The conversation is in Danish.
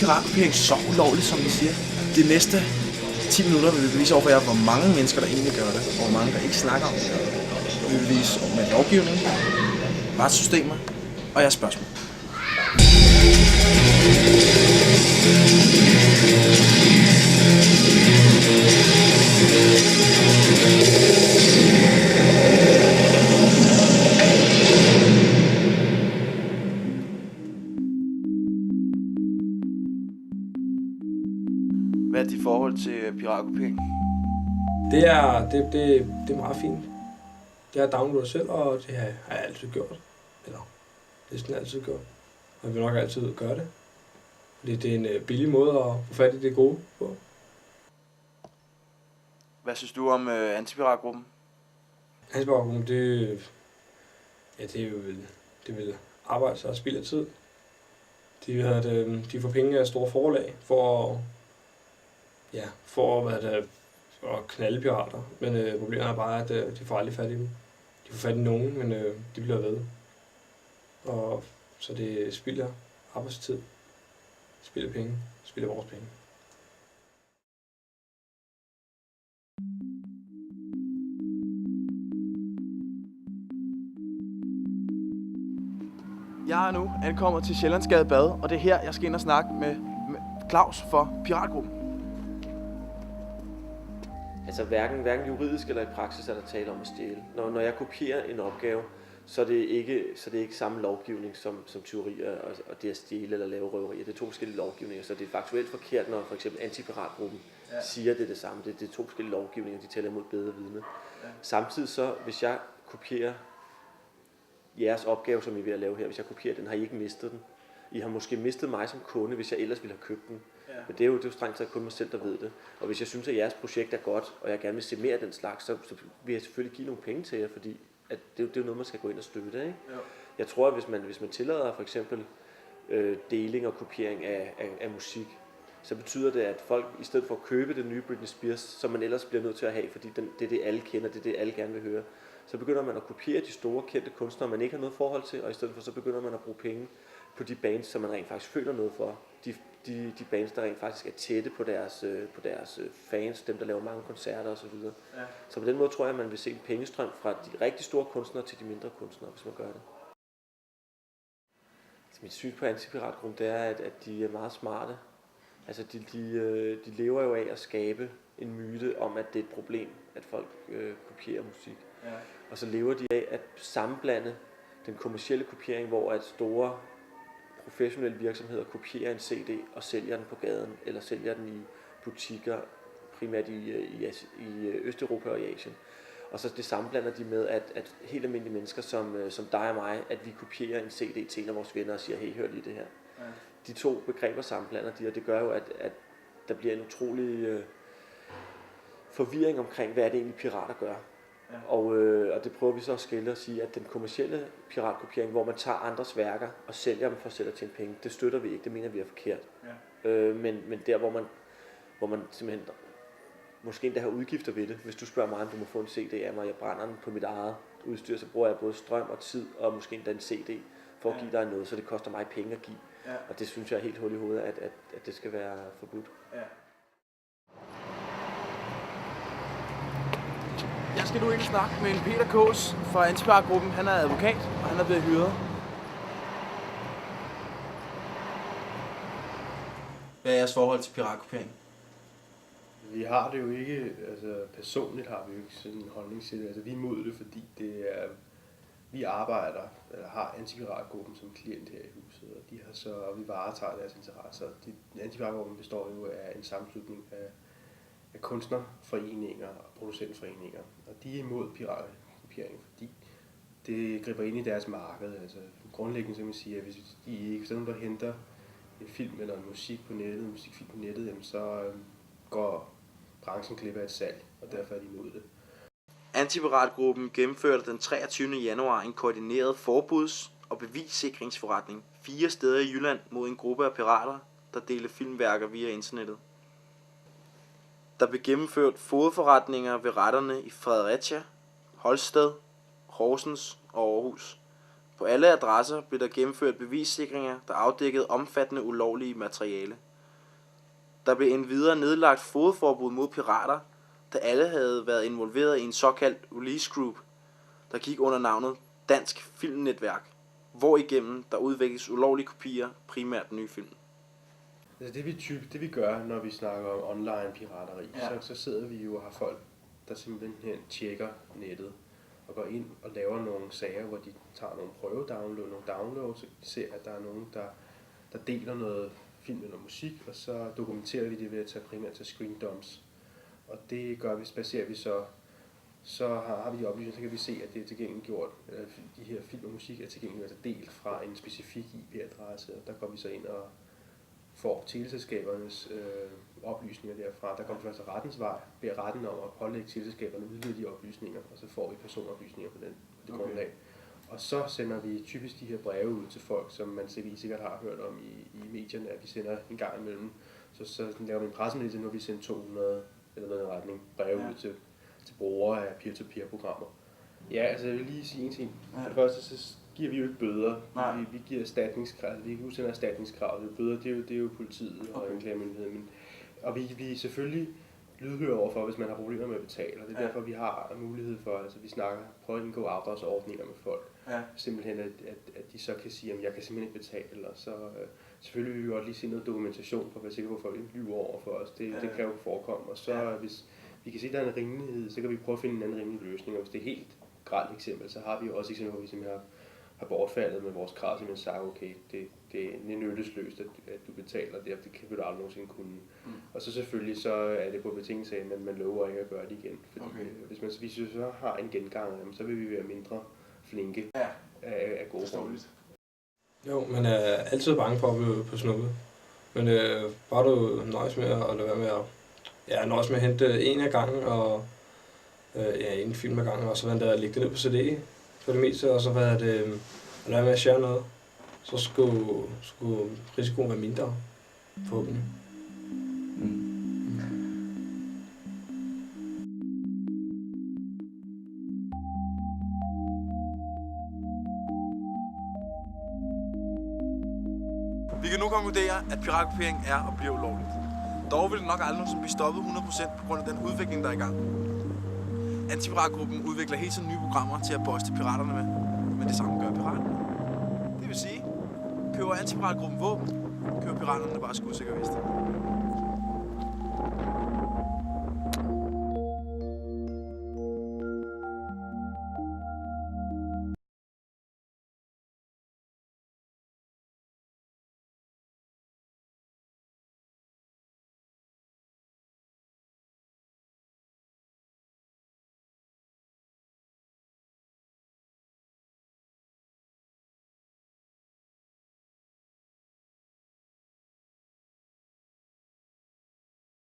piratkopiering så ulovligt, som vi siger? De næste 10 minutter vil vi bevise over for jer, hvor mange mennesker, der egentlig gør det, og hvor mange, der ikke snakker om det. Vi vil vise med lovgivning, retssystemer og jeres spørgsmål. Hvad er dit forhold til piratkopiering? Det er meget fint. Det har jeg downloadet selv, og det har jeg altid gjort. Eller næsten altid gjort. Og jeg vil nok altid gøre det. Fordi det er en billig måde at få fat i det gode på. Hvad synes du om antipiratgruppen? Antipiratgruppen, det er vel arbejde, så spild af tid. De får penge af store forlag for at knalde pirater. Men problemet er bare, at de får aldrig fat i dem. De får fat i nogen, men de bliver ved. Og så det spilder arbejdstid, spilder penge, spilder vores penge. Jeg er nu ankommet til Sjællandsgade Bad, og det er her, jeg skal ind og snakke med Claus for Piratgruppen. Altså hverken juridisk eller i praksis er der tale om at stjæle. Når jeg kopierer en opgave, så er det ikke samme lovgivning som tyverier og det at stjæle eller lave røverier. Det er to forskellige lovgivninger, så det er faktuelt forkert, når for eksempel antipiratgruppen siger det samme. Det er to forskellige lovgivninger, de taler imod bedre vidne. Ja. Samtidig så, hvis jeg kopierer jeres opgave, som I er ved at lave her, hvis jeg kopierer den, har I ikke mistet den. I har måske mistet mig som kunde, hvis jeg ellers ville have købt den. Ja. Men det er jo strengt taget kun mig selv, der ved det. Og hvis jeg synes, at jeres projekt er godt, og jeg gerne vil se mere af den slags, så vil jeg selvfølgelig give nogle penge til jer, fordi at det er jo noget, man skal gå ind og støtte. Ikke? Ja. Jeg tror, at hvis man tillader for eksempel deling og kopiering af musik, så betyder det, at folk i stedet for at købe den nye Britney Spears, som man ellers bliver nødt til at have, fordi det er det, alle kender, det er det, alle gerne vil høre, så begynder man at kopiere de store, kendte kunstnere, man ikke har noget forhold til, og i stedet for så begynder man at bruge penge på de bands, som man rent faktisk føler noget for. De bands, der rent faktisk er tætte på deres fans, dem der laver mange koncerter osv. Ja. Så på den måde tror jeg, at man vil se en pengestrøm fra de rigtig store kunstnere til de mindre kunstnere, hvis man gør det. Så mit syn på antipiratgruppen, det er, at de er meget smarte. Altså de lever jo af at skabe en myte om, at det er et problem, at folk kopierer musik. Ja. Og så lever de af at sammenblande den kommercielle kopiering, hvor at store professionelle virksomheder kopierer en CD og sælger den på gaden, eller sælger den i butikker, primært i Østeuropa og i Asien. Og så det sammenblander de med, at helt almindelige mennesker som dig og mig, at vi kopierer en CD til en af vores venner og siger, hey, hør lige det her. Ja. De to begreber sammenblander de, og det gør jo, at der bliver en utrolig forvirring omkring, hvad er det egentlig pirater gør. Ja. Og det prøver vi så at skille og sige, at den kommercielle piratkopiering, hvor man tager andres værker og sælger dem for at sælge til en penge, det støtter vi ikke, det mener vi er forkert. Ja. Men der, hvor man simpelthen måske endda har udgifter ved det, hvis du spørger mig, om du må få en CD af mig, jeg brænder den på mit eget udstyr, så bruger jeg både strøm og tid, og måske endda en CD, for at give dig noget, så det koster mig penge at give. Ja. Og det synes jeg er helt hul i hovedet, at det skal være forbudt. Ja. Jeg skal nu ind og snakke med en Peter Kås fra Antipiratgruppen. Han er advokat, og han er blevet hyret. Hvad er jeres forhold til piratkopiering? Vi har det jo ikke, altså personligt har vi jo ikke sådan en holdning til det. Altså vi er imod det, fordi vi arbejder, eller har Antipiratgruppen som klient her i huset, og vi varetager deres interesser. Antipiratgruppen består jo af en sammenslutning af kunstnerforeninger og producentforeninger, og de er imod piratkopiering, fordi det griber ind i deres marked. Altså grundlæggende så kan man sige, at hvis der er nogen, der henter en film eller en musikfilm på nettet, jamen, så går branchen glip af et salg, og derfor er de imod det. Antipiratgruppen gennemførte den 23. januar en koordineret forbuds- og bevissikringsforretning 4 steder i Jylland mod en gruppe af pirater, der delte filmværker via internettet. Der blev gennemført fodforretninger ved retterne i Fredericia, Holsted, Horsens og Aarhus. På alle adresser blev der gennemført bevissikringer, der afdækkede omfattende ulovlige materiale. Der blev endvidere nedlagt fodforbud mod pirater, da alle havde været involveret i en såkaldt release group, der gik under navnet Dansk Filmnetværk, hvorigennem der udvikles ulovlige kopier, primært nye film. Altså det vi gør, når vi snakker om online pirateri, så sidder vi jo og har folk, der simpelthen tjekker nettet og går ind og laver nogle sager, hvor de tager nogle downloads, så de ser, at der er nogen, der deler noget film eller musik, og så dokumenterer vi det ved at primært til screen dumps. Og det gør vi, baserer vi så har vi de oplysninger, så kan vi se, at det er tilgængeliggjort, de her film og musik er tilgængeligt, altså delt fra en specifik IP-adresse, og der går vi så ind og får teleselskabernes oplysninger derfra. Der kommer først rettens vej, beder retten om at pålægge teleselskaberne udlede de oplysninger, og så får vi personoplysninger på det grundlag. Og så sender vi typisk de her breve ud til folk, som man sikkert har hørt om i medierne, at vi sender en gang imellem. Så laver vi en pressemeddelelse, når vi sender 200 eller noget i retning breve ud til brugere af peer-to-peer-programmer. Ja, altså jeg vil lige sige en ting. For det første, så giver vi jo ikke bøder. Vi giver erstatningskrav. Vi udsender erstatningskrav. Bøder, det er jo politiet og anklagemyndigheden. Og vi er selvfølgelig lydhøre overfor, hvis man har problemer med at betale. Og det er derfor, vi har mulighed for, altså vi prøver at indgå afdragsordninger med folk. Ja. Simpelthen, at de så kan sige, at jeg kan simpelthen ikke betale. Og så selvfølgelig vil vi godt lige se noget dokumentation for at være sikker på, at folk ikke lyver over for os. Det kan jo forekomme. Og så hvis vi kan se, at der er en rimelighed, så kan vi prøve at finde en anden rimelig løsning. Og hvis det er helt grelt eksempel, så har vi jo også eksempler, hvor vi simpelthen har bortfaldet med vores krav, simpelthen sagt, okay, det er nyttesløst, at du betaler det, det kan du aldrig nogensinde kunne. Og så selvfølgelig så er det på betingelse af, at man lover ikke at gøre det igen. Fordi hvis vi så har en gengang, så vil vi være mindre flinke af gode grunde. Jo, man er altid bange for at blive på snuppet. Men bare du nøjes med at lade være med at nøjes med at hente en af gangen, og en film af gangen, og så lægge det ned på CD for det meste, og så at lade være med at share noget. Så skulle risikoen være mindre, forhåbentlig. Vi kan nu konkludere, at piratkopiering er og bliver ulovligt. Dog vil det nok aldrig nogensinde blive stoppet 100% på grund af den udvikling, der er i gang. Antipiratgruppen udvikler hele tiden nye programmer til at boste piraterne med, men det samme gør piraterne. Det vil sige, køber antipiratgruppen våben, køber piraterne bare skudsikker vest.